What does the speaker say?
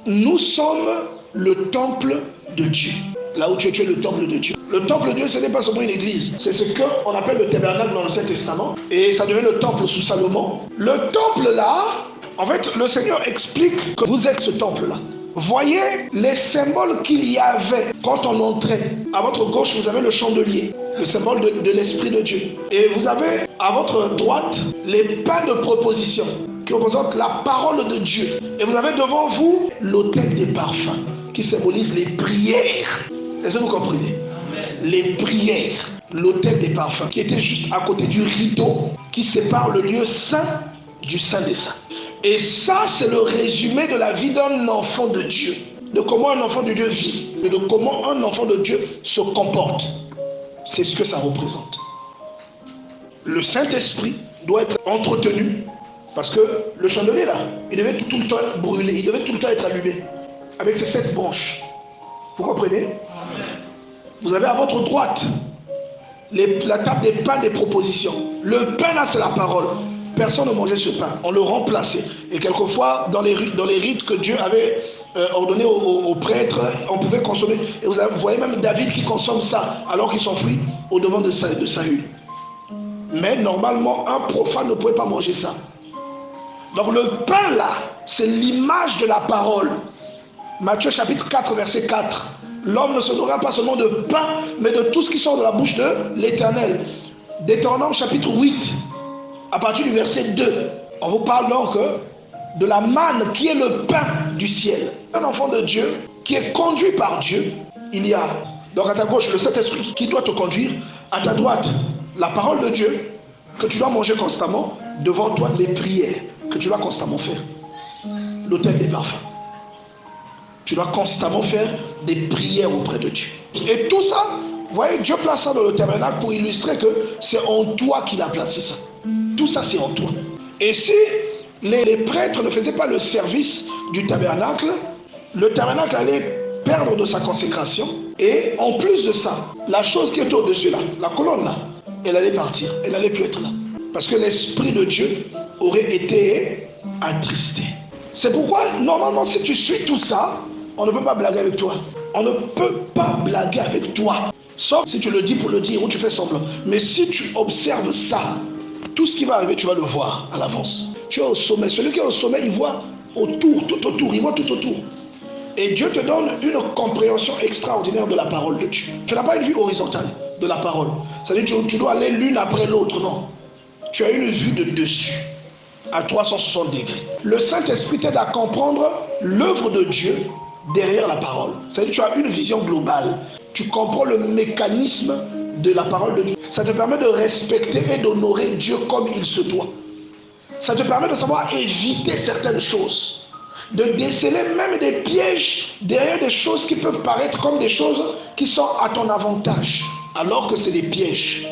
Nous sommes le temple de Dieu. Là où tu es le temple de Dieu. Le temple de Dieu, ce n'est pas seulement une église. C'est ce qu'on appelle le tabernacle dans l'Ancien Testament. Et ça devient le temple sous Salomon. Le temple là, en fait, le Seigneur explique que vous êtes ce temple là. Voyez les symboles qu'il y avait quand on entrait. À votre gauche, vous avez le chandelier, le symbole de l'Esprit de Dieu. Et vous avez à votre droite les pains de proposition qui représentent la parole de Dieu. Et vous avez devant vous l'autel des parfums qui symbolise les prières. Est-ce que vous comprenez? Les prières, l'autel des parfums qui était juste à côté du rideau qui sépare le lieu saint du saint des saints. Et ça, c'est le résumé de la vie d'un enfant de Dieu, de comment un enfant de Dieu vit et de comment un enfant de Dieu se comporte. C'est ce que ça représente. Le Saint-Esprit doit être entretenu parce que le chandelier là, il devait tout le temps brûler, il devait tout le temps être allumé avec ses 7 branches. Vous comprenez? Vous avez à votre droite la table des pains des propositions. Le pain là, c'est la parole. Personne ne mangeait ce pain, on le remplaçait. Et quelquefois, dans les rites que Dieu avait ordonné aux prêtres, on pouvait consommer. Et vous voyez même David qui consomme ça alors qu'il s'enfuit au devant de Saül. Mais normalement, un profane ne pouvait pas manger ça. Donc le pain là, c'est l'image de la parole. Matthieu chapitre 4, verset 4. L'homme ne se nourrira pas seulement de pain, mais de tout ce qui sort de la bouche de l'Éternel. Deutéronome chapitre 8. À partir du verset 2, on vous parle donc de la manne qui est le pain du ciel. Un enfant de Dieu qui est conduit par Dieu, il y a donc à ta gauche le Saint-Esprit qui doit te conduire, à ta droite la parole de Dieu que tu dois manger constamment, devant toi les prières que tu dois constamment faire, l'autel des parfums. Tu dois constamment faire des prières auprès de Dieu. Et tout ça, vous voyez, Dieu place ça dans le tabernacle pour illustrer que c'est en toi qu'il a placé ça. Tout ça, c'est en toi. Et si les prêtres ne faisaient pas le service du tabernacle, le tabernacle allait perdre de sa consécration. Et en plus de ça, la chose qui est au-dessus là, la colonne là, elle allait partir. Elle n'allait plus être là. Parce que l'Esprit de Dieu aurait été attristé. C'est pourquoi, normalement, si tu suis tout ça, on ne peut pas blaguer avec toi. On ne peut pas blaguer avec toi. Sauf si tu le dis pour le dire ou tu fais semblant. Mais si tu observes ça, tout ce qui va arriver, tu vas le voir à l'avance. Tu es au sommet. Celui qui est au sommet, il voit autour, tout autour. Il voit tout autour. Et Dieu te donne une compréhension extraordinaire de la parole de Dieu. Tu n'as pas une vue horizontale de la parole. C'est-à-dire que tu dois aller l'une après l'autre. Non. Tu as une vue de dessus, à 360 degrés. Le Saint-Esprit t'aide à comprendre l'œuvre de Dieu derrière la parole. C'est-à-dire que tu as une vision globale. Tu comprends le mécanisme de la parole de Dieu. Ça te permet de respecter et d'honorer Dieu comme il se doit. Ça te permet de savoir éviter certaines choses, de déceler même des pièges derrière des choses qui peuvent paraître comme des choses qui sont à ton avantage, alors que c'est des pièges.